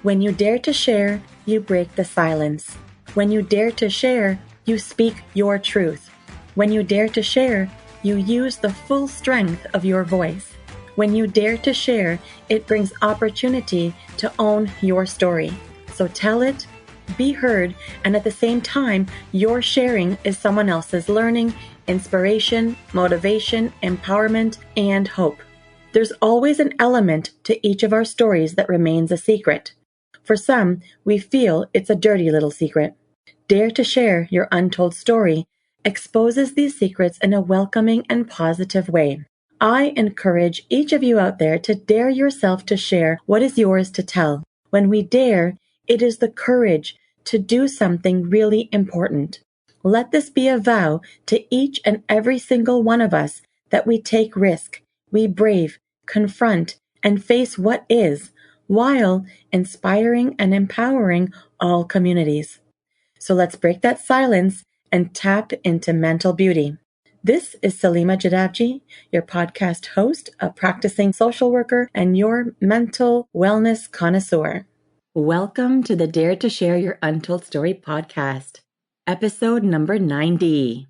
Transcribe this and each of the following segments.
When you dare to share, you break the silence. When you dare to share, you speak your truth. When you dare to share, you use the full strength of your voice. When you dare to share, it brings opportunity to own your story. So tell it, be heard, and at the same time, your sharing is someone else's learning, inspiration, motivation, empowerment, and hope. There's always an element to each of our stories that remains a secret. For some, we feel it's a dirty little secret. Dare to share your untold story exposes these secrets in a welcoming and positive way. I encourage each of you out there to dare yourself to share what is yours to tell. When we dare, it is the courage to do something really important. Let this be a vow to each and every single one of us that we take risk, we brave, confront, and face what is, while inspiring and empowering all communities. So let's break that silence and tap into mental beauty. This is Salima Jadabji, your podcast host, a practicing social worker, and your mental wellness connoisseur. Welcome to the Dare to Share Your Untold Story podcast, episode number 90,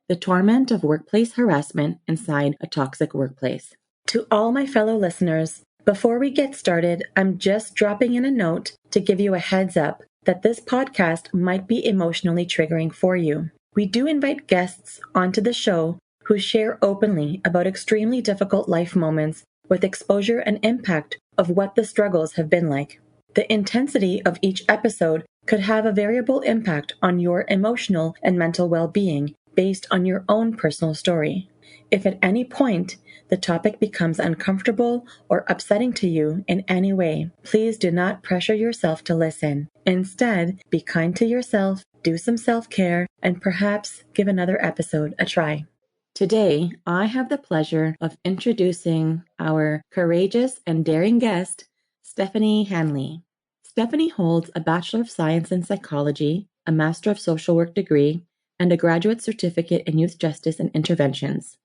The Torment of Workplace Harassment Inside a Toxic Workplace. To all my fellow listeners, before we get started, I'm just dropping in a note to give you a heads up that this podcast might be emotionally triggering for you. We do invite guests onto the show who share openly about extremely difficult life moments with exposure and impact of what the struggles have been like. The intensity of each episode could have a variable impact on your emotional and mental well-being based on your own personal story. If at any point the topic becomes uncomfortable or upsetting to you in any way, please do not pressure yourself to listen. Instead, be kind to yourself, do some self-care, and perhaps give another episode a try. Today, I have the pleasure of introducing our courageous and daring guest, Stephanie Hanley. Stephanie holds a Bachelor of Science in Psychology, a Master of Social Work degree, and a graduate certificate in Youth Justice and Interventions.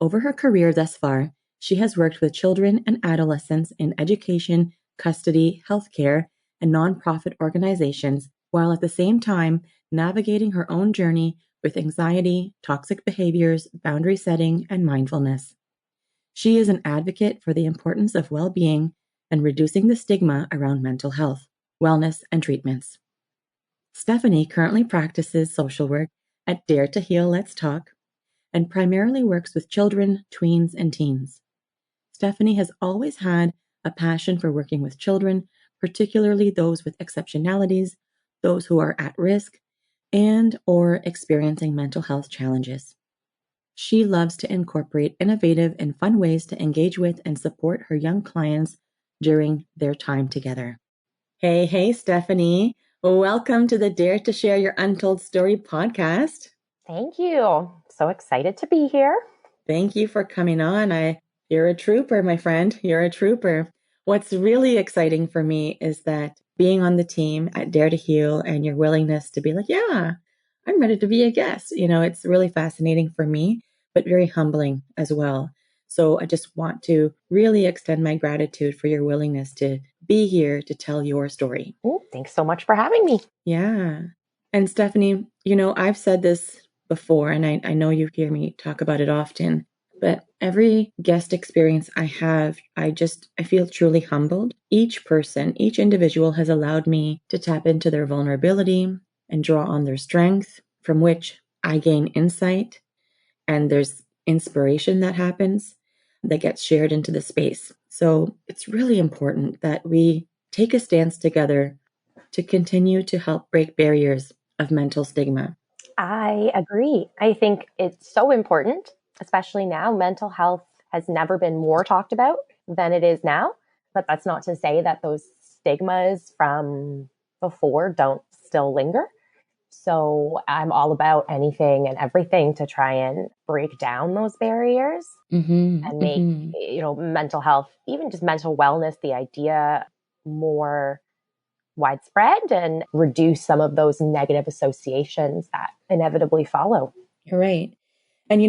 Over her career thus far, she has worked with children and adolescents in education, custody, healthcare, and nonprofit organizations, while at the same time navigating her own journey with anxiety, toxic behaviors, boundary setting, and mindfulness. She is an advocate for the importance of well-being and reducing the stigma around mental health, wellness, and treatments. Stephanie currently practices social work at Dare to Heal Let's Talk, and primarily works with children, tweens, and teens. Stephanie has always had a passion for working with children, particularly those with exceptionalities, those who are at risk, and or experiencing mental health challenges. She loves to incorporate innovative and fun ways to engage with and support her young clients during their time together. Hey, Stephanie. Welcome to the Dare to Share Your Untold Story podcast. Thank you. So excited to be here. Thank you for coming on. You're a trooper, my friend. You're a trooper. What's really exciting for me is that being on the team at Dare to Heal and your willingness to be like, yeah, I'm ready to be a guest. It's really fascinating for me, but very humbling as well. So I just want to really extend my gratitude for your willingness to be here to tell your story. Ooh, thanks so much for having me. Yeah. And Stephanie, I've said this before, and I know you hear me talk about it often, but every guest experience I have, I feel truly humbled. Each person, each individual has allowed me to tap into their vulnerability and draw on their strength, from which I gain insight, and there's inspiration that happens that gets shared into the space. So it's really important that we take a stance together to continue to help break barriers of mental stigma. I agree. I think it's so important, especially now. Mental health has never been more talked about than it is now. But that's not to say that those stigmas from before don't still linger. So I'm all about anything and everything to try and break down those barriers and make, mental health, even just mental wellness, the idea more widespread and reduce some of those negative associations that inevitably follow. You're right. And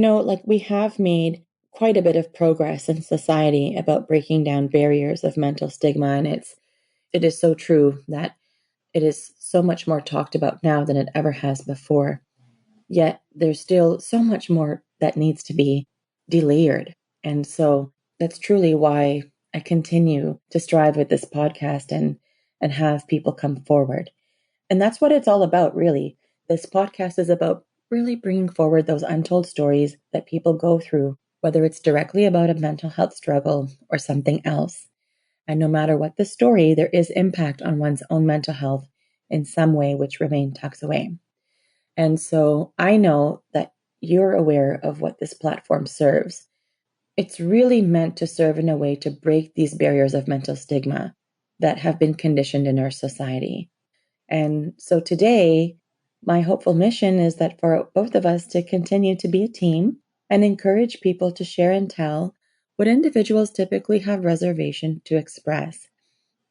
we have made quite a bit of progress in society about breaking down barriers of mental stigma. And it is so true that it is so much more talked about now than it ever has before. Yet there's still so much more that needs to be delayered. And so that's truly why I continue to strive with this podcast and have people come forward. And that's what it's all about, really. This podcast is about really bringing forward those untold stories that people go through, whether it's directly about a mental health struggle or something else. And no matter what the story, there is impact on one's own mental health in some way, which remain tucked away. And so I know that you're aware of what this platform serves. It's really meant to serve in a way to break these barriers of mental stigma that have been conditioned in our society. And so today, my hopeful mission is that for both of us to continue to be a team and encourage people to share and tell what individuals typically have reservation to express.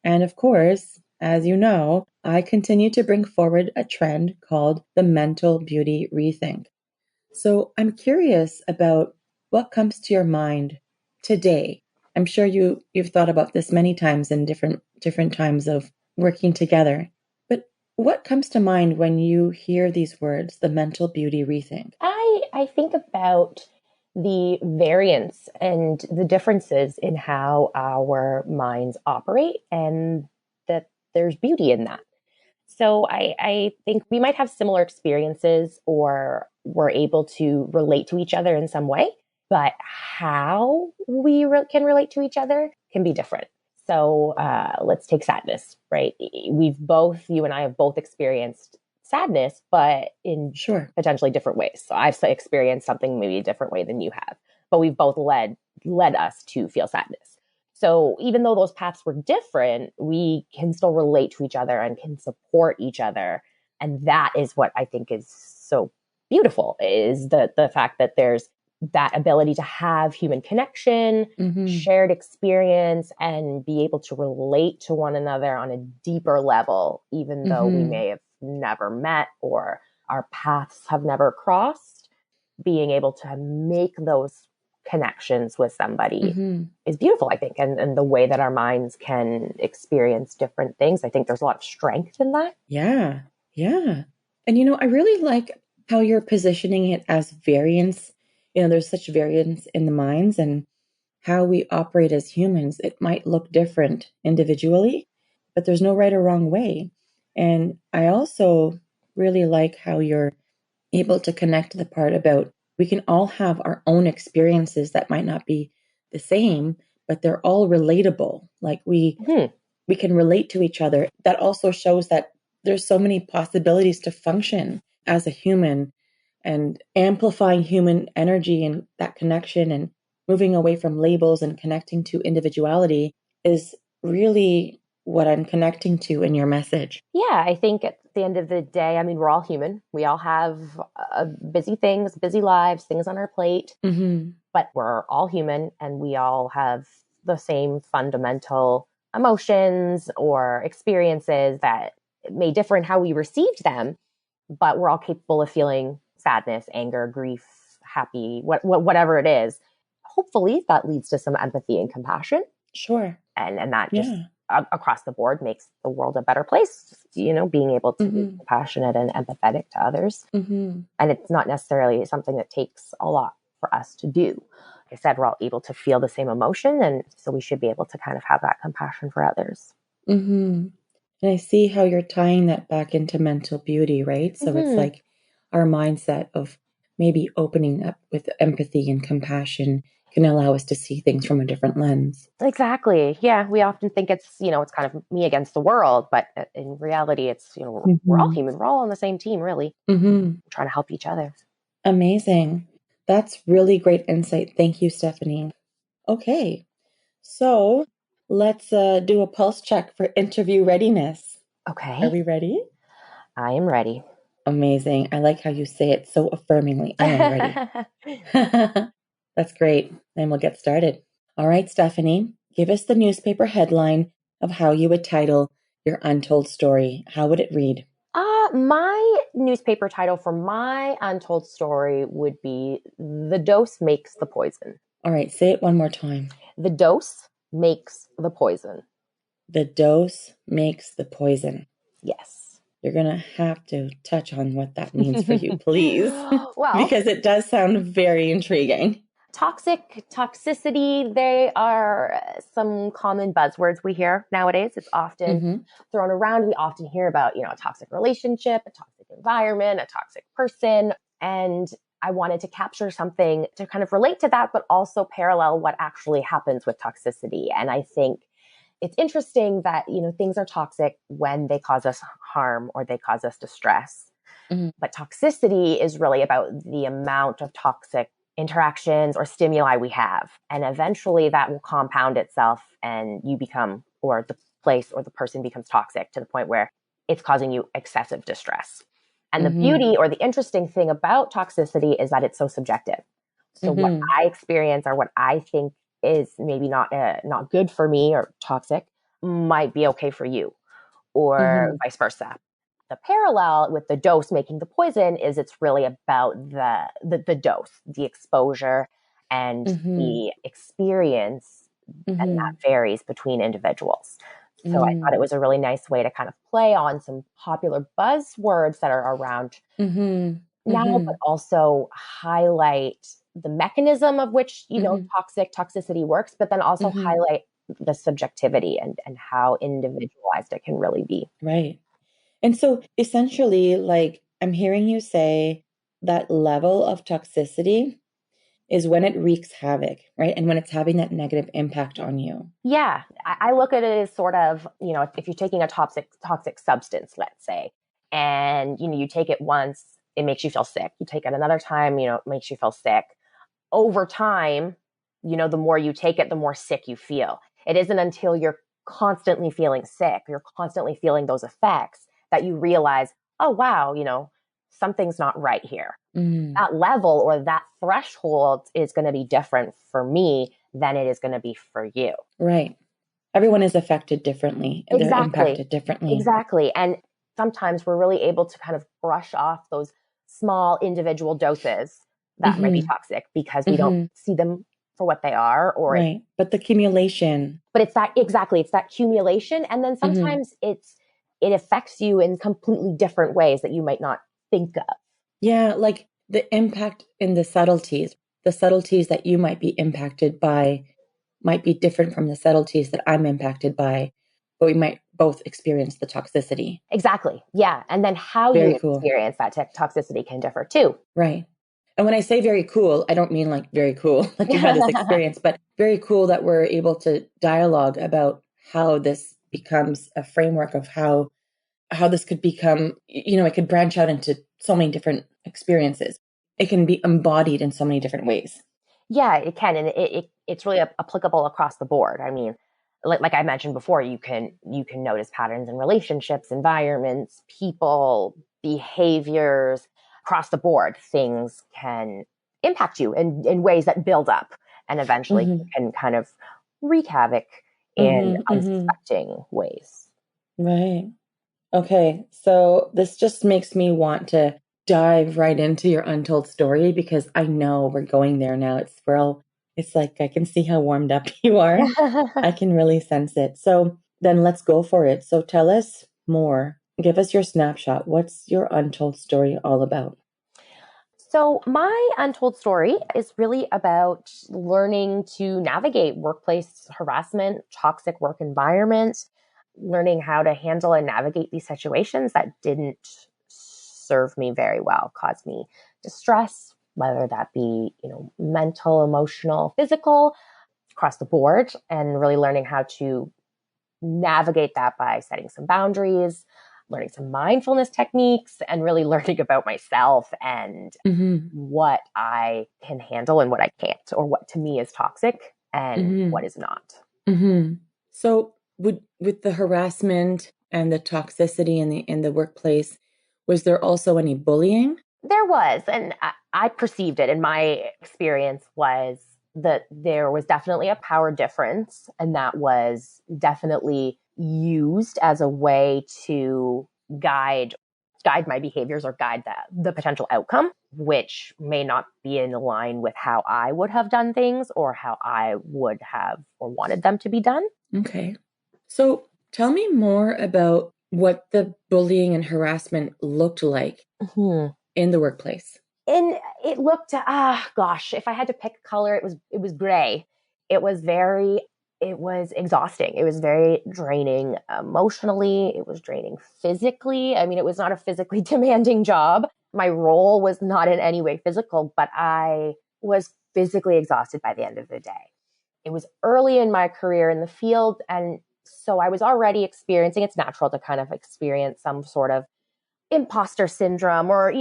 And of course, as you know, I continue to bring forward a trend called the mental beauty rethink. So I'm curious about what comes to your mind today. I'm sure you've thought about this many times in different times of working together. But what comes to mind when you hear these words, the mental beauty rethink? I think about the variance and the differences in how our minds operate, and that there's beauty in that. So I think we might have similar experiences, or we're able to relate to each other in some way, but how we can relate to each other can be different. So let's take sadness, right? You and I have both experienced sadness, but in potentially different ways. So I've experienced something maybe a different way than you have, but we've both led us to feel sadness. So even though those paths were different, we can still relate to each other and can support each other. And that is what I think is so beautiful, is the fact that there's that ability to have human connection, shared experience, and be able to relate to one another on a deeper level, even though we may have never met or our paths have never crossed. Being able to make those connections with somebody is beautiful, I think. And the way that our minds can experience different things, I think there's a lot of strength in that. Yeah. Yeah. And, I really like how you're positioning it as variance. There's such variance in the minds and how we operate as humans. It might look different individually, but there's no right or wrong way. And I also really like how you're able to connect to the part about we can all have our own experiences that might not be the same, but they're all relatable. Like we can relate to each other. That also shows that there's so many possibilities to function as a human, and amplifying human energy and that connection and moving away from labels and connecting to individuality is really what I'm connecting to in your message. Yeah, I think at the end of the day, I mean, we're all human. We all have busy things, busy lives, things on our plate, but we're all human, and we all have the same fundamental emotions or experiences that may differ in how we received them, but we're all capable of feeling sadness, anger, grief, happy, whatever it is. Hopefully that leads to some empathy and compassion. Sure. And that just across the board makes the world a better place, being able to be compassionate and empathetic to others. And it's not necessarily something that takes a lot for us to do. Like I said, we're all able to feel the same emotion, and so we should be able to kind of have that compassion for others. And I see how you're tying that back into mental beauty, right? So it's like our mindset of maybe opening up with empathy and compassion can allow us to see things from a different lens. Exactly. Yeah. We often think it's, it's kind of me against the world, but in reality, it's, we're all human. We're all on the same team, really. Trying to help each other. Amazing. That's really great insight. Thank you, Stephanie. Okay. So let's do a pulse check for interview readiness. Okay. Are we ready? I am ready. Amazing. I like how you say it so affirmingly. I am ready. That's great. Then we'll get started. All right, Stephanie, give us the newspaper headline of how you would title your untold story. How would it read? My newspaper title for my untold story would be "The Dose Makes the Poison." All right, say it one more time. The dose makes the poison. The dose makes the poison. Yes. You're going to have to touch on what that means for you, please. Well, because it does sound very intriguing. Toxicity, they are some common buzzwords we hear nowadays. It's often thrown around. We often hear about, a toxic relationship, a toxic environment, a toxic person. And I wanted to capture something to kind of relate to that, but also parallel what actually happens with toxicity. And I think it's interesting that, things are toxic when they cause us harm or they cause us distress. But toxicity is really about the amount of toxic interactions or stimuli we have. And eventually that will compound itself and you become, or the place or the person becomes toxic to the point where it's causing you excessive distress. And the beauty or the interesting thing about toxicity is that it's so subjective. So what I experience or what I think is maybe not good for me or toxic might be okay for you, or vice versa. The parallel with the dose making the poison is it's really about the dose, the exposure, and the experience, and that varies between individuals. So I thought it was a really nice way to kind of play on some popular buzzwords that are around now, but also highlight the mechanism of which, toxicity works, but then also highlight the subjectivity and how individualized it can really be. Right. And so essentially, like I'm hearing you say that level of toxicity is when it wreaks havoc, right? And when it's having that negative impact on you. Yeah. I look at it as sort of, if you're taking a toxic substance, let's say, and, you take it once, it makes you feel sick. You take it another time, it makes you feel sick. Over time, the more you take it, the more sick you feel. It isn't until you're constantly feeling sick, you're constantly feeling those effects that you realize, oh, wow, something's not right here. That level or that threshold is going to be different for me than it is going to be for you. Right. Everyone is affected differently. Exactly. They're impacted differently. Exactly. And sometimes we're really able to kind of brush off those small individual doses that might be toxic because we don't see them for what they are, or right. But the accumulation. But it's that accumulation. And then sometimes it affects you in completely different ways that you might not think of. Yeah. Like the impact in the subtleties that you might be impacted by might be different from the subtleties that I'm impacted by, but we might both experience the toxicity. Exactly. Yeah. And then how you experience that toxicity can differ too. Right. And when I say very cool, I don't mean like very cool, like you had this experience, but very cool that we're able to dialogue about how this becomes a framework of how this could become, it could branch out into so many different experiences. It can be embodied in so many different ways. Yeah, it can. And it's really applicable across the board. I mean, like I mentioned before, you can notice patterns in relationships, environments, people, behaviors across the board. Things can impact you in ways that build up and eventually can kind of wreak havoc in unsuspecting ways. Right. Okay. So this just makes me want to dive right into your untold story because I know we're going there now. It's like I can see how warmed up you are. I can really sense it. So then let's go for it. So tell us more. Give us your snapshot. What's your untold story all about? So my untold story is really about learning to navigate workplace harassment, toxic work environments, learning how to handle and navigate these situations that didn't serve me very well, caused me distress, whether that be, mental, emotional, physical, across the board, and really learning how to navigate that by setting some boundaries, learning some mindfulness techniques, and really learning about myself and what I can handle and what I can't, or what to me is toxic and what is not. So with the harassment and the toxicity in the workplace, was there also any bullying? There was, and I perceived it, and my experience was that there was definitely a power difference, and that was definitely used as a way to guide my behaviors or guide the potential outcome, which may not be in line with how I would have done things or how I would have or wanted them to be done. Okay. So Tell me more about what the bullying and harassment looked like in the workplace. And it looked, gosh, if I had to pick a color, it was gray. It was exhausting. It was very draining emotionally. It was draining physically. I mean, it was not a physically demanding job. My role was not in any way physical, but I was physically exhausted by the end of the day. It was early in my career in the field. And so I was already experiencing, it's natural to kind of experience some sort of imposter syndrome or,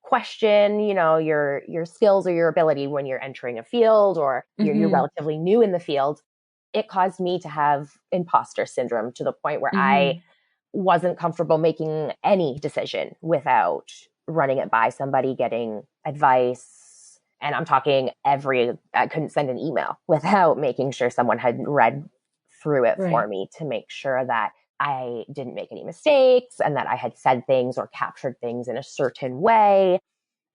question, your skills or your ability when you're entering a field or you're relatively new in the field. It caused me to have imposter syndrome to the point where I wasn't comfortable making any decision without running it by somebody, getting advice. And I'm talking I couldn't send an email without making sure someone had read through it for me to make sure that I didn't make any mistakes and that I had said things or captured things in a certain way.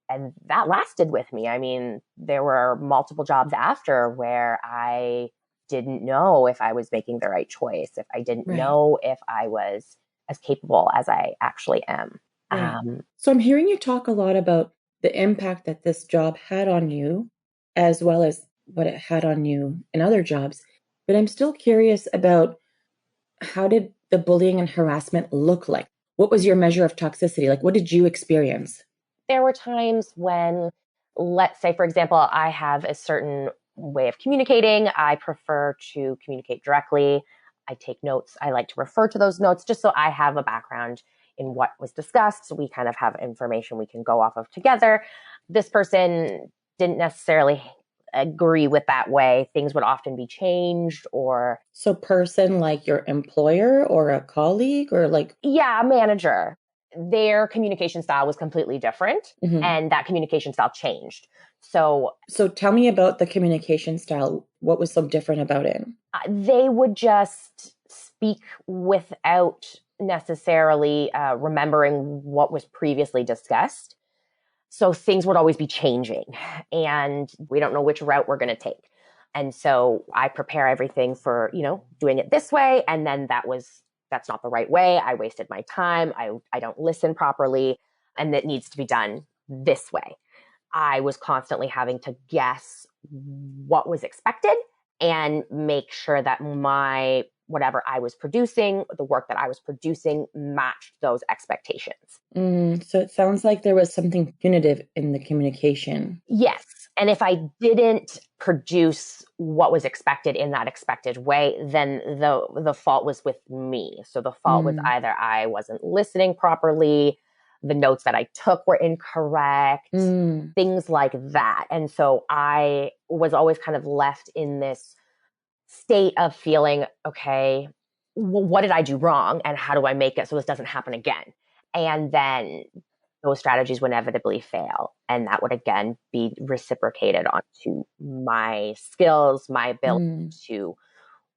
And that lasted with me. I mean, there were multiple jobs after where I didn't know if I was making the right choice, if I didn't know if I was as capable as I actually am. So I'm hearing you talk a lot about the impact that this job had on you, as well as what it had on you in other jobs. But I'm still curious about, how did the bullying and harassment look like? What was your measure of toxicity? Like, what did you experience? There were times when, let's say, for example, I have a certain way of communicating. I prefer to communicate directly. I take notes. I like to refer to those notes just so I have a background in what was discussed. So we kind of have information we can go off of together. This person didn't necessarily agree with that way. Things would often be changed or... So person like your employer or a colleague or like... Yeah, a manager. Their communication style was completely different and that communication style changed. So tell me about the communication style. What was so different about it? They would just speak without necessarily remembering what was previously discussed. So things would always be changing and we don't know which route we're going to take. And so I prepare everything for, doing it this way. And then that's not the right way. I wasted my time. I don't listen properly. And that needs to be done this way. I was constantly having to guess what was expected and make sure that whatever I was producing, the work that I was producing matched those expectations. So it sounds like there was something punitive in the communication. Yes. And if I didn't produce what was expected in that expected way, then the fault was with me. So the fault was either I wasn't listening properly, the notes that I took were incorrect, things like that. And so I was always kind of left in this state of feeling, okay, what did I do wrong? And how do I make it so this doesn't happen again? And then those strategies would inevitably fail. And that would again be reciprocated onto my skills, my ability to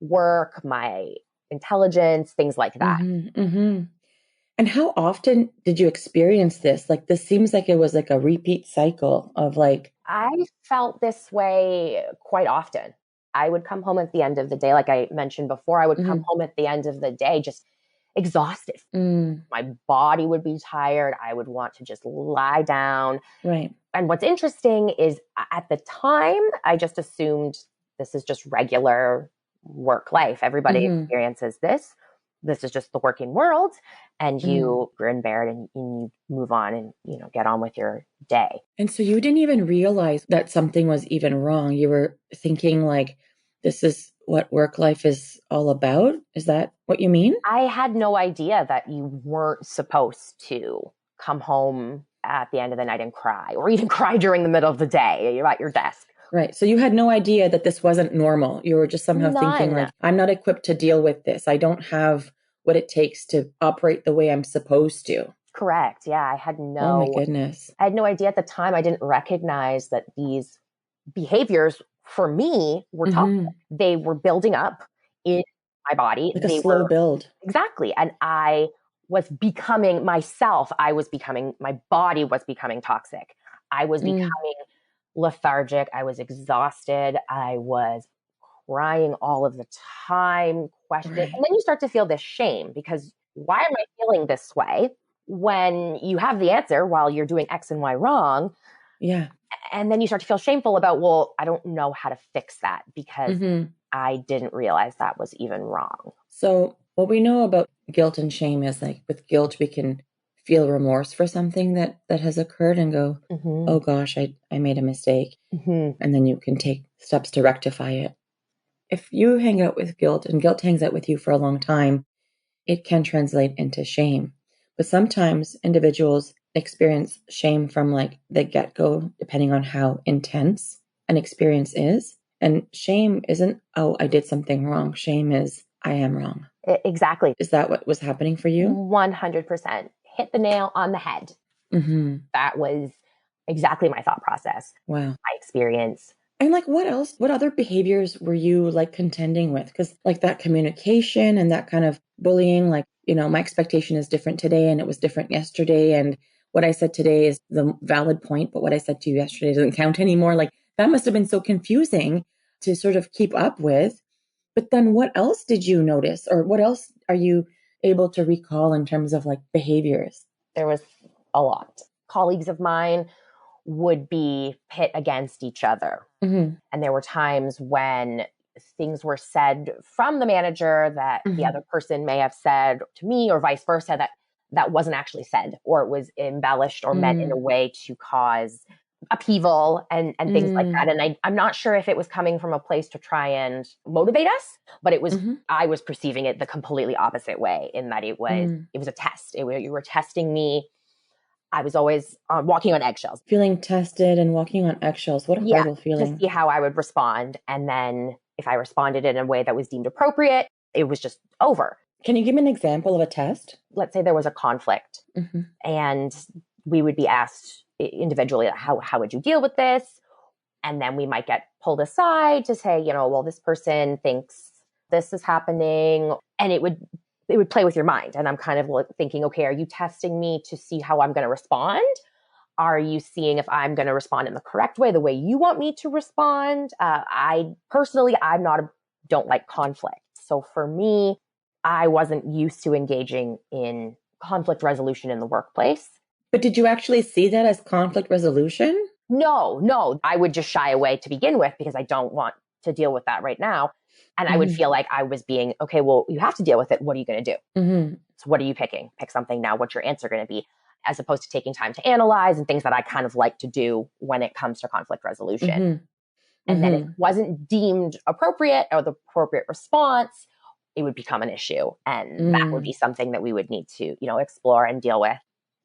work, my intelligence, things like that. And how often did you experience this? Like, this seems like it was like a repeat cycle of like... I felt this way quite often. I would come home at the end of the day, like I mentioned before, I would come home at the end of the day just exhausted. My body would be tired. I would want to just lie down. Right. And what's interesting is at the time, I just assumed this is just regular work life. Everybody experiences this. This is just the working world. And you grin, bear it, and you move on and, get on with your day. And so you didn't even realize that something was even wrong. You were thinking like, this is what work life is all about? Is that what you mean? I had no idea that you weren't supposed to come home at the end of the night and cry, or even cry during the middle of the day. You're at your desk. Right. So you had no idea that this wasn't normal. You were just somehow thinking like, I'm not equipped to deal with this. I don't have what it takes to operate the way I'm supposed to. Correct. Yeah. I had Oh my goodness. I had no idea at the time. I didn't recognize that these behaviors for me were toxic. They were building up in my body. Like a slow build. Exactly. And I was becoming myself. My body was becoming toxic. I was becoming lethargic. I was exhausted. I was crying all of the time, questioning. Right. And then you start to feel this shame because why am I feeling this way when you have the answer while you're doing X and Y wrong? Yeah. And then you start to feel shameful about, well, I don't know how to fix that because Mm-hmm. I didn't realize that was even wrong. So what we know about guilt and shame is like with guilt, we can feel remorse for something that has occurred and go, oh gosh, I made a mistake. Mm-hmm. And then you can take steps to rectify it. If you hang out with guilt and guilt hangs out with you for a long time, it can translate into shame. But sometimes individuals experience shame from like the get-go, depending on how intense an experience is. And shame isn't, oh, I did something wrong. Shame is, I am wrong. Exactly. Is that what was happening for you? 100%. Hit the nail on the head. Mm-hmm. That was exactly my thought process, Wow. my experience. And like, what else? What other behaviors were you like contending with? Because like that communication and that kind of bullying, like, my expectation is different today and it was different yesterday. And what I said today is the valid point, but what I said to you yesterday doesn't count anymore. Like that must have been so confusing to sort of keep up with. But then what else did you notice, or what else are you able to recall in terms of like behaviors? There was a lot. Colleagues of mine would be pit against each other. Mm-hmm. And there were times when things were said from the manager that the other person may have said to me, or vice versa, that wasn't actually said, or it was embellished or meant in a way to cause upheaval and things like that. And I'm not sure if it was coming from a place to try and motivate us, but it was, I was perceiving it the completely opposite way, in that it was a test. You were testing me. I was always walking on eggshells. Feeling tested and walking on eggshells. What a horrible feeling. To see how I would respond. And then if I responded in a way that was deemed appropriate, it was just over. Can you give me an example of a test? Let's say there was a conflict and we would be asked individually, how would you deal with this? And then we might get pulled aside to say, well, this person thinks this is happening. And it would play with your mind. And I'm kind of thinking, okay, are you testing me to see how I'm going to respond? Are you seeing if I'm going to respond in the correct way, the way you want me to respond? I personally, don't like conflict. So for me, I wasn't used to engaging in conflict resolution in the workplace. But did you actually see that as conflict resolution? No. I would just shy away to begin with because I don't want to deal with that right now. And I would feel like I was being, okay, well, you have to deal with it. What are you going to do? So what are you picking? Pick something now. What's your answer going to be? As opposed to taking time to analyze and things that I kind of like to do when it comes to conflict resolution. And then it wasn't deemed appropriate or the appropriate response, it would become an issue. And that would be something that we would need to, explore and deal with.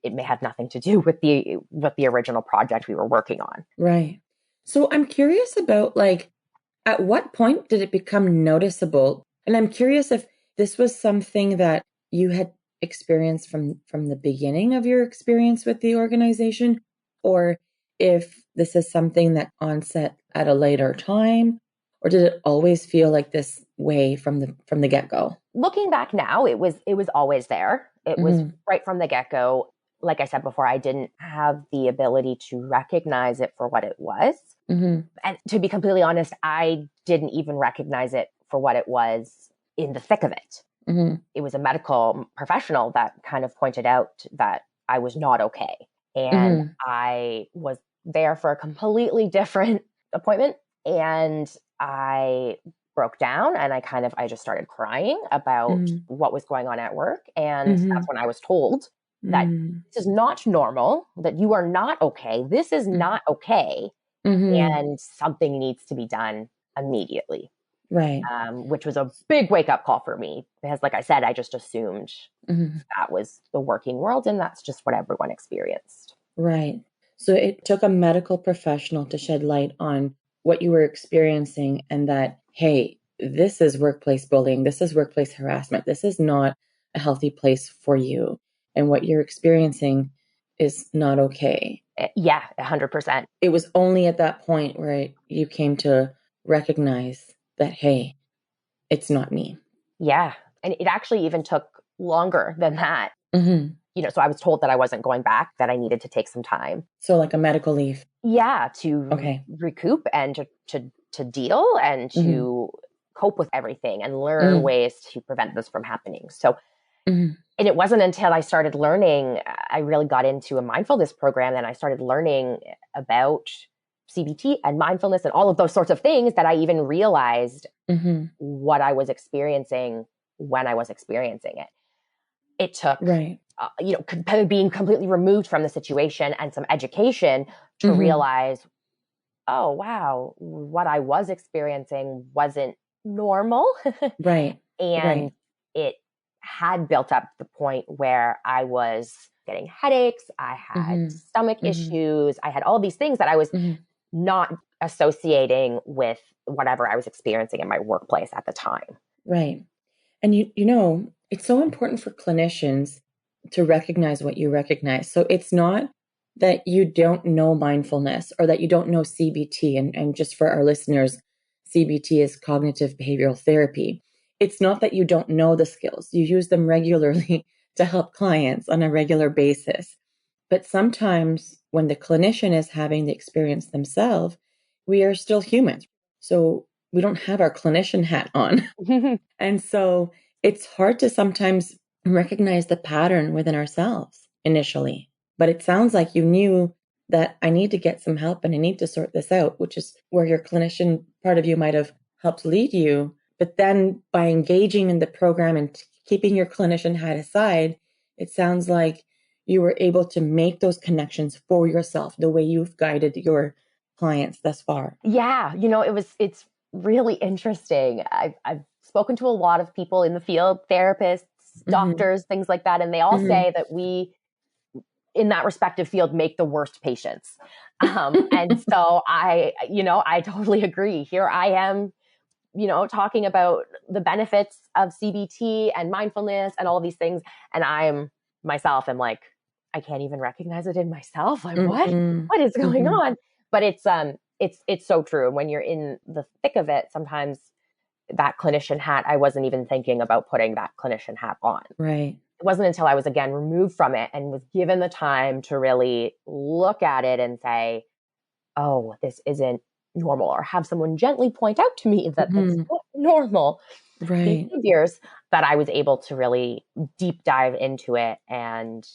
It may have nothing to do with the original project we were working on. Right. So I'm curious about like, at what point did it become noticeable? And I'm curious if this was something that you had experienced from the beginning of your experience with the organization, or if this is something that onset at a later time, or did it always feel like this way from the get-go? Looking back now, it was always there. It was right from the get-go. Like I said before, I didn't have the ability to recognize it for what it was. And to be completely honest, I didn't even recognize it for what it was in the thick of it. It was a medical professional that kind of pointed out that I was not okay. And I was there for a completely different appointment. And I broke down and I just started crying about what was going on at work. And that's when I was told that this is not normal, that you are not okay. This is not okay. And something needs to be done immediately. Right. Which was a big wake up call for me because, like I said, I just assumed that was the working world and that's just what everyone experienced. Right. So it took a medical professional to shed light on what you were experiencing and that, hey, this is workplace bullying. This is workplace harassment. This is not a healthy place for you. And what you're experiencing is not okay. Yeah, 100%. It was only at that point where you came to recognize that, hey, it's not me. Yeah. And it actually even took longer than that. So I was told that I wasn't going back, that I needed to take some time. So like a medical leave. Yeah, to recoup and to deal and to cope with everything and learn ways to prevent this from happening. So, Mm-hmm. and it wasn't until I started learning, I really got into a mindfulness program, and I started learning about CBT and mindfulness and all of those sorts of things that I even realized what I was experiencing when I was experiencing it. It took, Right. kind of being completely removed from the situation and some education to realize, oh, wow, what I was experiencing wasn't normal. Right. And Right. it had built up the point where I was getting headaches, I had stomach issues, I had all these things that I was not associating with whatever I was experiencing in my workplace at the time. Right. And you know, it's so important for clinicians to recognize what you recognize. So it's not that you don't know mindfulness or that you don't know CBT. And just for our listeners, CBT is cognitive behavioral therapy. It's not that you don't know the skills. You use them regularly to help clients on a regular basis. But sometimes when the clinician is having the experience themselves, we are still humans. So we don't have our clinician hat on. And so it's hard to sometimes recognize the pattern within ourselves initially. But it sounds like you knew that I need to get some help and I need to sort this out, which is where your clinician part of you might have helped lead you. But then by engaging in the program and keeping your clinician hat aside, it sounds like you were able to make those connections for yourself the way you've guided your clients thus far. Yeah, it's really interesting. I've spoken to a lot of people in the field, therapists, doctors, things like that, and they all say that we, in that respective field, make the worst patients. And so I totally agree. Here I am, talking about the benefits of CBT and mindfulness and all of these things, and I'm like, I can't even recognize it in myself. Like, what is going on? But it's so true. When you're in the thick of it, sometimes that clinician hat, I wasn't even thinking about putting that clinician hat on. Right. It wasn't until I was again removed from it and was given the time to really look at it and say, oh, this isn't normal, or have someone gently point out to me that that's not normal behaviors, that I was able to really deep dive into it and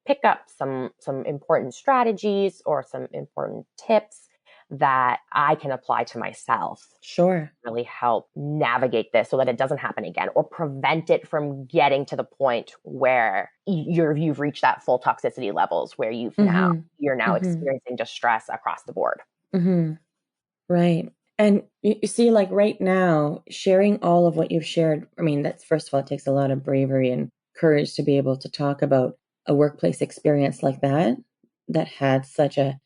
pick up some important strategies or some important tips that I can apply to myself. Sure. Really help navigate this so that it doesn't happen again, or prevent it from getting to the point where you've reached that full toxicity levels where you're now experiencing distress across the board. Right. And you see, like right now, sharing all of what you've shared, I mean, that's, first of all, it takes a lot of bravery and courage to be able to talk about a workplace experience like that had such a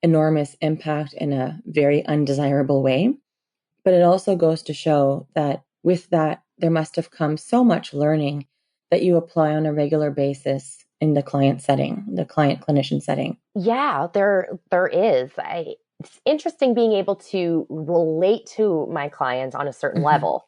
enormous impact in a very undesirable way. But it also goes to show that with that, there must have come so much learning that you apply on a regular basis in the client setting, the client clinician setting. Yeah, there is. It's interesting being able to relate to my clients on a certain level,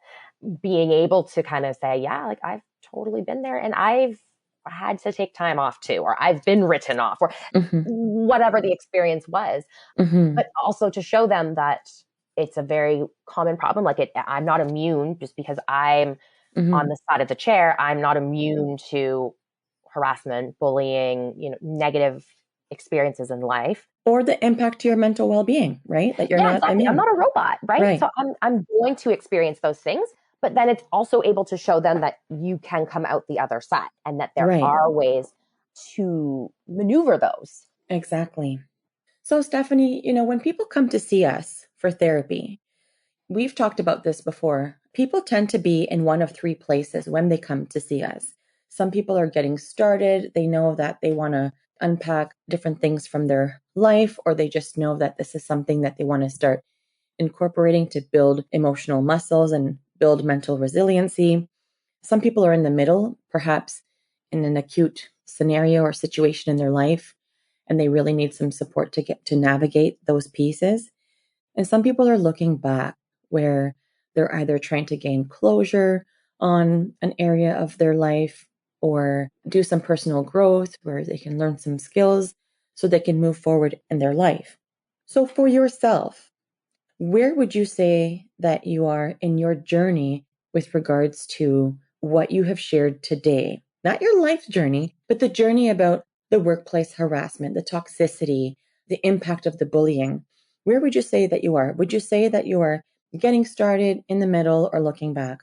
being able to kind of say, yeah, like I've totally been there, and I've had to take time off too, or I've been written off, or whatever the experience was. But also to show them that it's a very common problem. Like I'm not immune just because I'm on the side of the chair. I'm not immune to harassment, bullying, negative experiences in life, or the impact to your mental well-being, right? That you're not exactly. immune. I'm not a robot, right? So I'm going to experience those things, but then it's also able to show them that you can come out the other side, and that there are ways to maneuver those. Exactly. So Stephanie, when people come to see us for therapy, we've talked about this before. People tend to be in one of three places when they come to see us. Some people are getting started. They know that they want to unpack different things from their life, or they just know that this is something that they want to start incorporating to build emotional muscles and build mental resiliency. Some people are in the middle, perhaps in an acute scenario or situation in their life, and they really need some support to get to navigate those pieces. And some people are looking back, where they're either trying to gain closure on an area of their life or do some personal growth where they can learn some skills so they can move forward in their life. So for yourself, where would you say that you are in your journey with regards to what you have shared today? Not your life journey, but the journey about the workplace harassment, the toxicity, the impact of the bullying. Where would you say that you are? Would you say that you are getting started, in the middle, or looking back?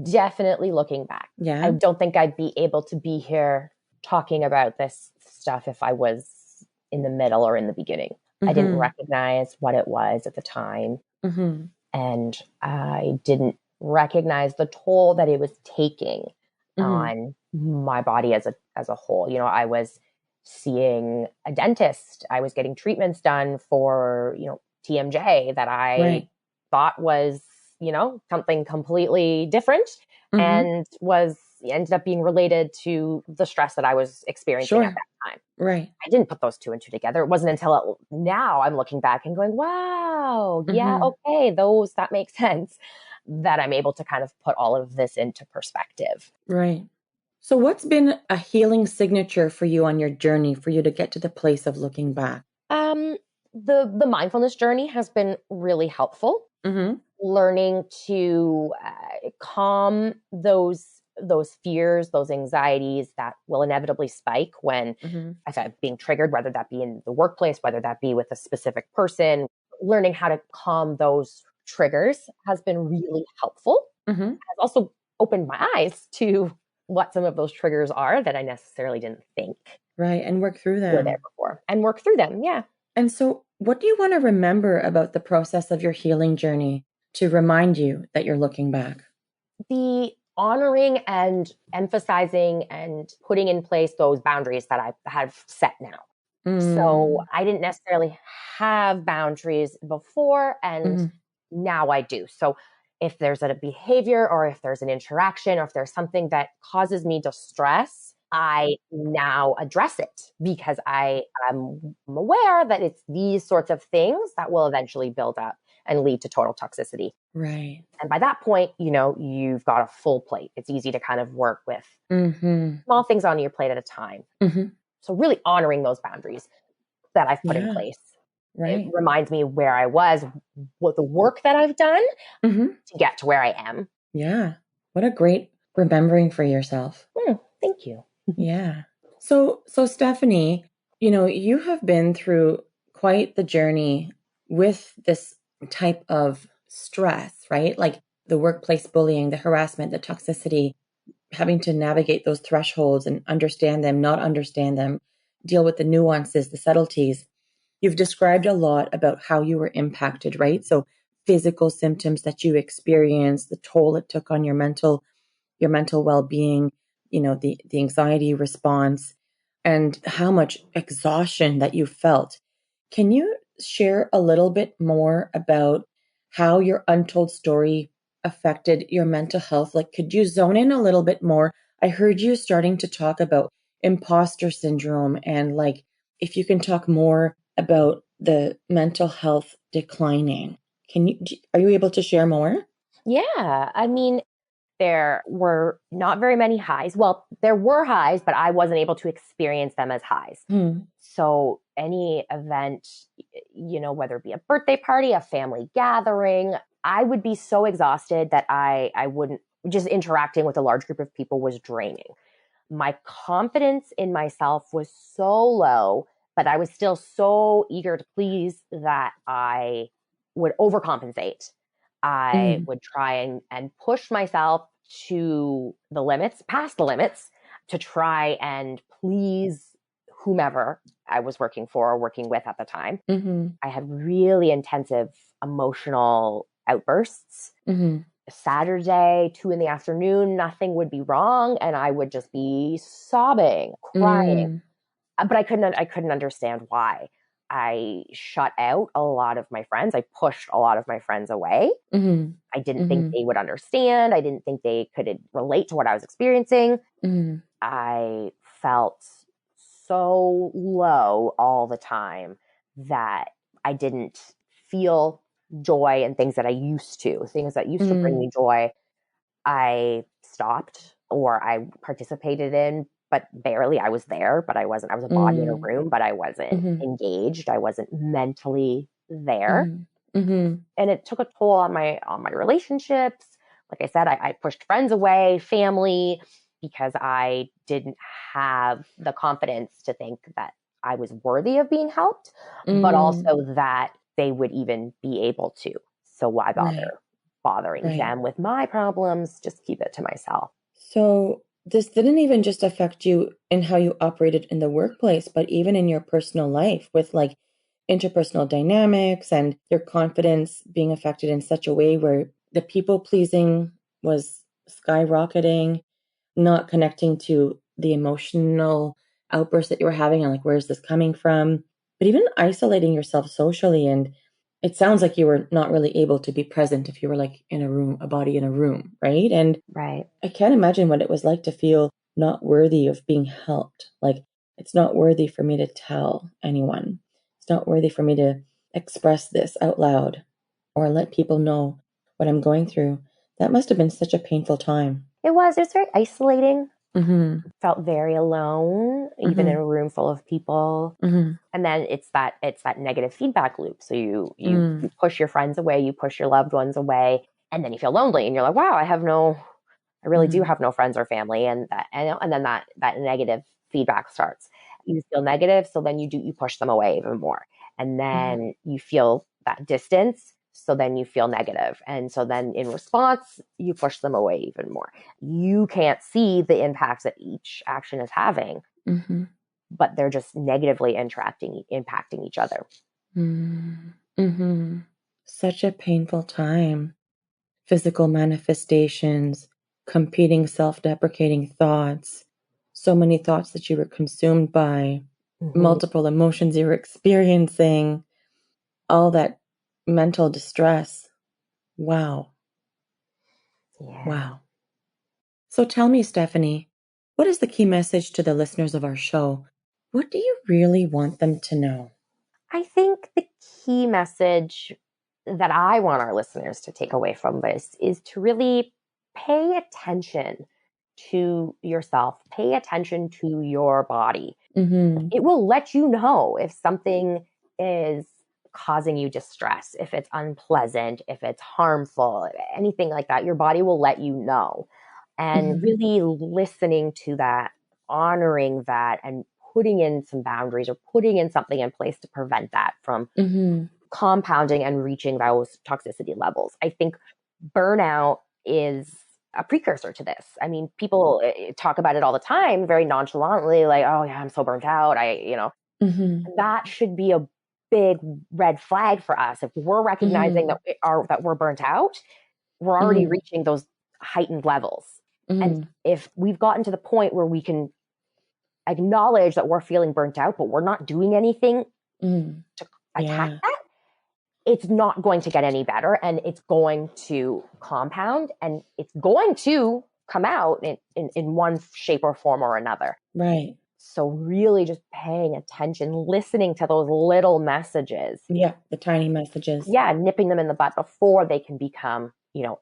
Definitely looking back. Yeah. I don't think I'd be able to be here talking about this stuff if I was in the middle or in the beginning. I didn't recognize what it was at the time. And I didn't recognize the toll that it was taking on my body as a whole. You know, I was seeing a dentist. I was getting treatments done for, TMJ that I thought was, something completely different and ended up being related to the stress that I was experiencing at that time. Right. I didn't put those two and two together. It wasn't until now I'm looking back and going, wow, yeah, okay, that makes sense, that I'm able to kind of put all of this into perspective. Right. So what's been a healing signature for you on your journey for you to get to the place of looking back? The mindfulness journey has been really helpful. Learning to calm those fears, those anxieties that will inevitably spike when I'm being triggered, whether that be in the workplace, whether that be with a specific person. Learning how to calm those triggers has been really helpful. Has also opened my eyes to what some of those triggers are that I necessarily didn't think. Right. And work through them. Were there before. And work through them. Yeah. And so what do you want to remember about the process of your healing journey to remind you that you're looking back? The honoring and emphasizing and putting in place those boundaries that I have set now. So I didn't necessarily have boundaries before, and now I do. So if there's a behavior or if there's an interaction or if there's something that causes me distress, I now address it because I am aware that it's these sorts of things that will eventually build up and lead to total toxicity. Right. And by that point, you've got a full plate. It's easy to kind of work with small things on your plate at a time. So really honoring those boundaries that I've put in place. Right. It reminds me where I was, what the work that I've done to get to where I am. Yeah. What a great remembering for yourself. Thank you. Yeah. So Stephanie, you have been through quite the journey with this type of stress, right? Like the workplace bullying, the harassment, the toxicity, having to navigate those thresholds and understand them, not understand them, deal with the nuances, the subtleties. You've described a lot about how you were impacted, right? So physical symptoms that you experienced, the toll it took on your mental well-being, the anxiety response, and how much exhaustion that you felt. Can you share a little bit more about how your untold story affected your mental health? Like, could you zone in a little bit more? I heard you starting to talk about imposter syndrome, and like, if you can talk more about the mental health declining. Are you able to share more? Yeah. I mean, there were not very many highs. Well, there were highs, but I wasn't able to experience them as highs. So any event, whether it be a birthday party, a family gathering, I would be so exhausted that I wouldn't, just interacting with a large group of people was draining. My confidence in myself was so low, but I was still so eager to please that I would overcompensate. I would try and push myself to the limits, past the limits, to try and please whomever I was working for or working with at the time. I had really intensive emotional outbursts. Saturday, 2 p.m, nothing would be wrong, and I would just be sobbing, crying. But I couldn't understand why. I shut out a lot of my friends. I pushed a lot of my friends away. I didn't think they would understand. I didn't think they could relate to what I was experiencing. I felt so low all the time that I didn't feel joy in things that I used to. Things that used to bring me joy, I stopped or I participated in, but barely. I was there, but I wasn't. I was a body in a room, but I wasn't engaged. I wasn't mentally there. Mm-hmm. And it took a toll on my relationships. Like I said, I pushed friends away, family, because I didn't have the confidence to think that I was worthy of being helped, but Mm. also that they would even be able to. So why Right. bother bothering Right. them with my problems? Just keep it to myself. So this didn't even just affect you in how you operated in the workplace, but even in your personal life with like interpersonal dynamics and your confidence being affected in such a way where the people pleasing was skyrocketing, not connecting to the emotional outbursts that you were having and like, where's this coming from? But even isolating yourself socially. And it sounds like you were not really able to be present if you were like in a room, a body in a room, right? And Right. I can't imagine what it was like to feel not worthy of being helped. Like, it's not worthy for me to tell anyone. It's not worthy for me to express this out loud or let people know what I'm going through. That must have been such a painful time. It was very isolating. Mm-hmm. Felt very alone, even in Mm-hmm. a room full of people. Mm-hmm. And then it's that negative feedback loop. So you Mm. push your friends away, you push your loved ones away, and then you feel lonely and you're like, wow, I really do Mm-hmm. have no friends or family. And then that negative feedback starts. You feel negative, so then you push them away even more. And Mm-hmm. then you feel that distance, so then you feel negative. And so then in response, you push them away even more. You can't see the impacts that each action is having, Mm-hmm. but they're just negatively impacting each other. Mm-hmm. Such a painful time. Physical manifestations, competing self deprecating thoughts, so many thoughts that you were consumed by, Mm-hmm. multiple emotions you were experiencing, all that mental distress. Wow. Yeah. Wow. So tell me, Stephanie, what is the key message to the listeners of our show? What do you really want them to know? I think the key message that I want our listeners to take away from this is to really pay attention to yourself, pay attention to your body. Mm-hmm. It will let you know if something is causing you distress, if it's unpleasant, if it's harmful, anything like that. Your body will let you know. And Mm-hmm. really listening to that, honoring that, and putting in some boundaries or putting in something in place to prevent that from Mm-hmm. compounding and reaching those toxicity levels. I think burnout is a precursor to this. I mean, people talk about it all the time, very nonchalantly, like, oh yeah, I'm so burnt out. Mm-hmm. That should be a big red flag for us. If we're recognizing Mm-hmm. that we're burnt out, we're already Mm-hmm. reaching those heightened levels. And Mm-hmm. if we've gotten to the point where we can acknowledge that we're feeling burnt out, but we're not doing anything Mm-hmm. to attack Yeah. that, it's not going to get any better, and it's going to compound, and it's going to come out in one shape or form or another. Right. So really just paying attention, listening to those little messages. Yeah. The tiny messages. Yeah, nipping them in the butt before they can become,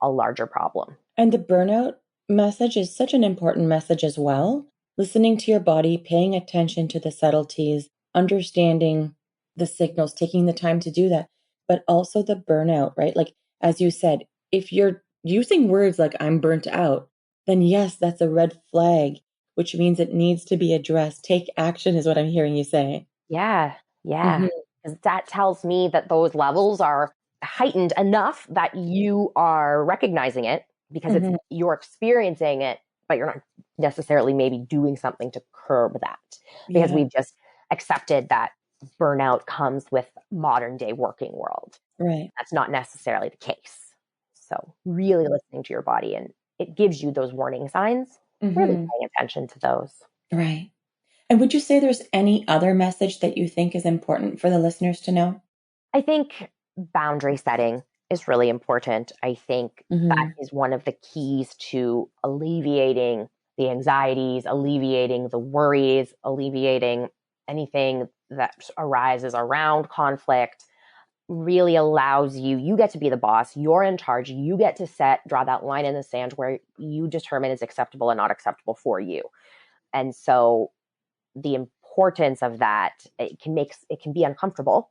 a larger problem. And the burnout message is such an important message as well. Listening to your body, paying attention to the subtleties, understanding the signals, taking the time to do that, but also the burnout, right? Like, as you said, if you're using words like I'm burnt out, then yes, that's a red flag, which means it needs to be addressed. Take action is what I'm hearing you say. Yeah, yeah. Mm-hmm. Because that tells me that those levels are heightened enough that you are recognizing it because you're experiencing it, but you're not necessarily maybe doing something to curb that because Yeah. we've just accepted that burnout comes with modern day working world. Right. That's not necessarily the case. So really listening to your body, and it gives you those warning signs, really Mm-hmm. paying attention to those. Right. And would you say there's any other message that you think is important for the listeners to know? I think boundary setting is really important. I think that Mm-hmm. is one of the keys to alleviating the anxieties, alleviating the worries, alleviating anything that arises around conflict. Really allows you get to be the boss, you're in charge, you get to draw that line in the sand where you determine is acceptable and not acceptable for you. And so the importance of that, it can be uncomfortable,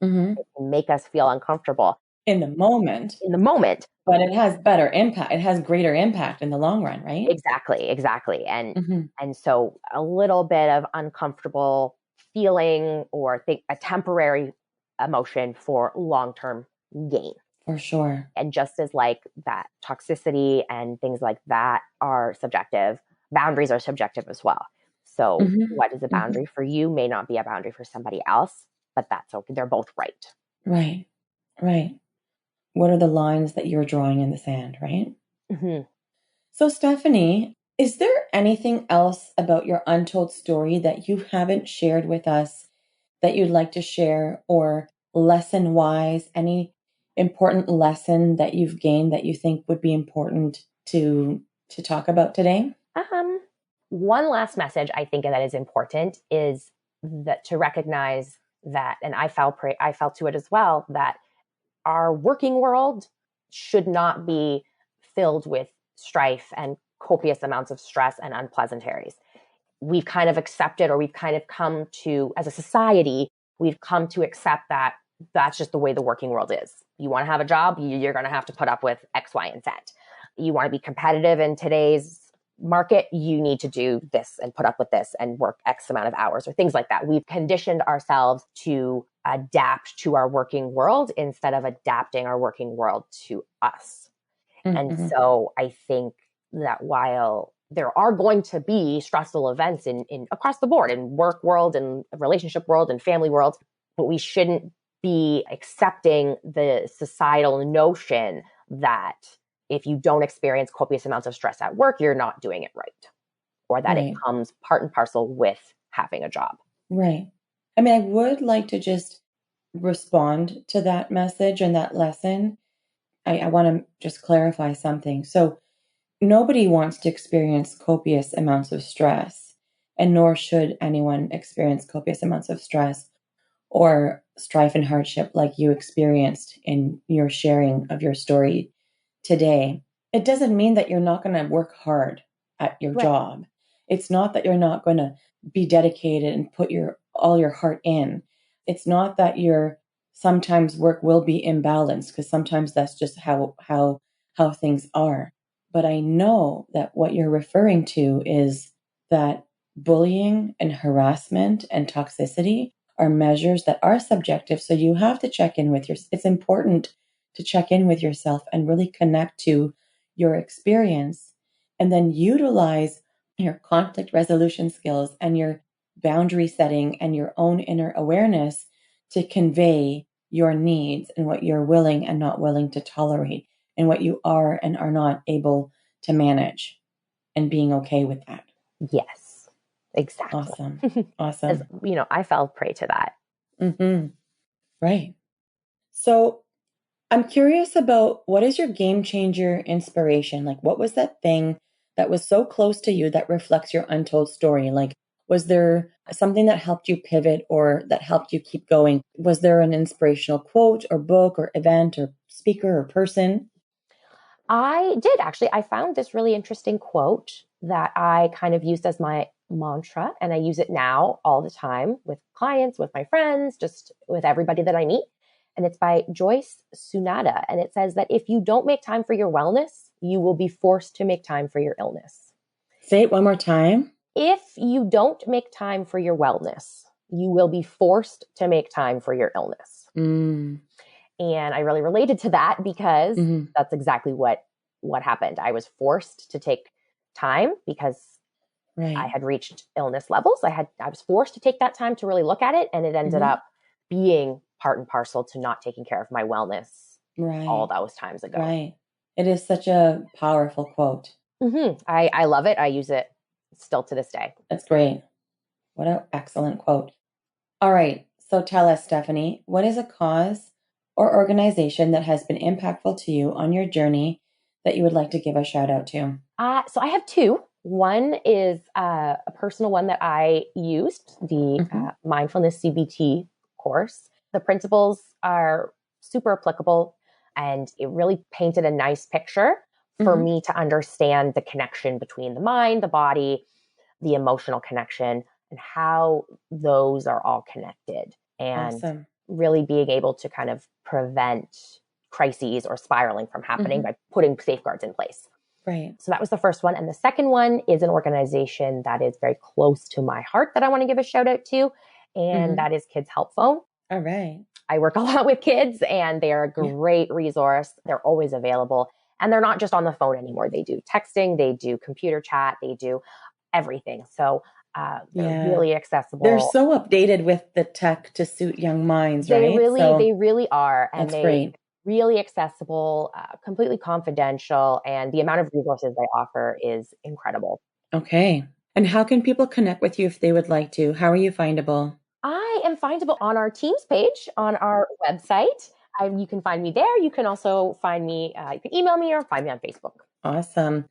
Mm-hmm. it can make us feel uncomfortable, in the moment, in the moment. but it has better impact. It has greater impact in the long run, right? Exactly. Mm-hmm. And so a little bit of uncomfortable feeling or a temporary emotion for long-term gain. For sure. And just as like that toxicity and things like that are subjective, boundaries are subjective as well. So what is a boundary for you may not be a boundary for somebody else, but that's okay. They're both right. Right. Right. What are the lines that you're drawing in the sand, right? So, Stephanie, is there anything else about your untold story that you haven't shared with us that you'd like to share, or lesson wise, any important lesson that you've gained that you think would be important to talk about today? One last message I think that is important is that to recognize that, and I fell to it as well, that our working world should not be filled with strife and copious amounts of stress and unpleasantries. We've kind of accepted, or we've kind of come to, as a society, we've come to accept that that's just the way the working world is. You want to have a job, you're going to have to put up with X, Y, and Z. You want to be competitive in today's market, you need to do this and put up with this and work X amount of hours or things like that. We've conditioned ourselves to adapt to our working world instead of adapting our working world to us. And so I think that while there are going to be stressful events in across the board, in work world and relationship world and family world, but we shouldn't be accepting the societal notion that if you don't experience copious amounts of stress at work, you're not doing it right, or that it comes part and parcel with having a job. Right. I mean, I would like to just respond to that message and that lesson. I want to just clarify something. So, nobody wants to experience copious amounts of stress, and nor should anyone experience copious amounts of stress or strife and hardship like you experienced in your sharing of your story today. It doesn't mean that you're not going to work hard at your job. It's not that you're not going to be dedicated and put all your heart in. It's not that sometimes work will be imbalanced, because sometimes that's just how things are. But I know that what you're referring to is that bullying and harassment and toxicity are measures that are subjective. So you have to check in with it's important to check in with yourself and really connect to your experience, and then utilize your conflict resolution skills and your boundary setting and your own inner awareness to convey your needs and what you're willing and not willing to tolerate, and what you are and are not able to manage, and being okay with that. Yes, exactly. Awesome. As, I fell prey to that. Right. So I'm curious about, what is your game changer inspiration? Like, what was that thing that was so close to you that reflects your untold story? Like, was there something that helped you pivot or that helped you keep going? Was there an inspirational quote or book or event or speaker or person? I did actually. I found this really interesting quote that I kind of used as my mantra, and I use it now all the time with clients, with my friends, just with everybody that I meet. And it's by Joyce Sunada. And it says that if you don't make time for your wellness, you will be forced to make time for your illness. Say it one more time. If you don't make time for your wellness, you will be forced to make time for your illness. And I really related to that because that's exactly what happened. I was forced to take time because I had reached illness levels. I was forced to take that time to really look at it. And it ended up being part and parcel to not taking care of my wellness all those times ago. Right. It is such a powerful quote. I love it. I use it still to this day. That's great. What an excellent quote. All right. So tell us, Stephanie, what is a cause or organization that has been impactful to you on your journey that you would like to give a shout out to? So I have two. One is a personal one that I used, the mindfulness CBT course. The principles are super applicable, and it really painted a nice picture for me to understand the connection between the mind, the body, the emotional connection, and how those are all connected. And really being able to kind of prevent crises or spiraling from happening by putting safeguards in place. Right. So that was the first one. And the second one is an organization that is very close to my heart that I want to give a shout out to. And that is Kids Help Phone. All right. I work a lot with kids and they're a great resource. They're always available. And they're not just on the phone anymore. They do texting, they do computer chat, they do everything. So they're really accessible. They're so updated with the tech to suit young minds, right? They really are. And that's great. Really accessible, completely confidential. And the amount of resources they offer is incredible. Okay. And how can people connect with you if they would like to? How are you findable? I am findable on our Teams page on our website. You can find me there. You can also find me, you can email me or find me on Facebook. Awesome.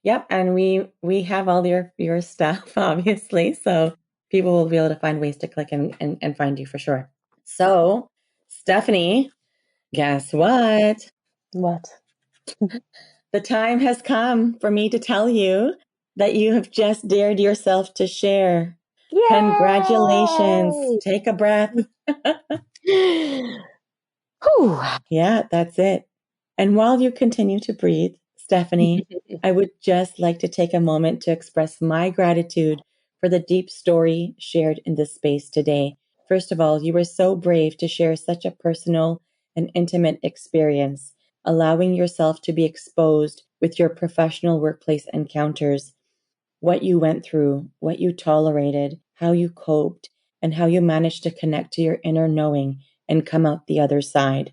Yep. And we have all your stuff, obviously. So people will be able to find ways to click and find you for sure. So, Stephanie, guess what? What? The time has come for me to tell you that you have just dared yourself to share. Yay! Congratulations. Take a breath. Yeah, that's it. And while you continue to breathe, Stephanie, I would just like to take a moment to express my gratitude for the deep story shared in this space today. First of all, you were so brave to share such a personal and intimate experience, allowing yourself to be exposed with your professional workplace encounters, what you went through, what you tolerated, how you coped, and how you managed to connect to your inner knowing and come out the other side.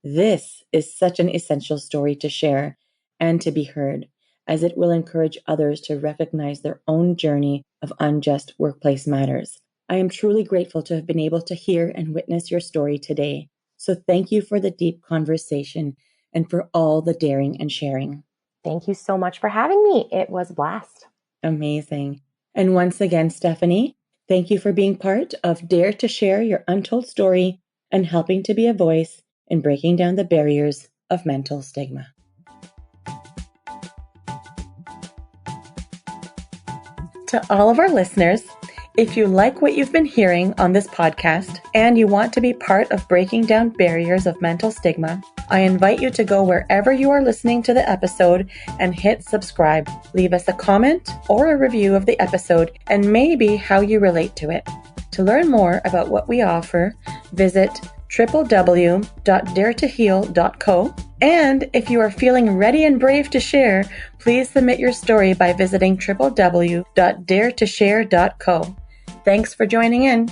This is such an essential story to share and to be heard, as it will encourage others to recognize their own journey of unjust workplace matters. I am truly grateful to have been able to hear and witness your story today. So thank you for the deep conversation and for all the daring and sharing. Thank you so much for having me. It was a blast. Amazing. And once again, Stephanie, thank you for being part of Dare to Share Your Untold Story and helping to be a voice in breaking down the barriers of mental stigma. To all of our listeners, if you like what you've been hearing on this podcast and you want to be part of breaking down barriers of mental stigma, I invite you to go wherever you are listening to the episode and hit subscribe. Leave us a comment or a review of the episode and maybe how you relate to it. To learn more about what we offer, visit www.daretoheal.co. And if you are feeling ready and brave to share, please submit your story by visiting www.daretoshare.co. Thanks for joining in.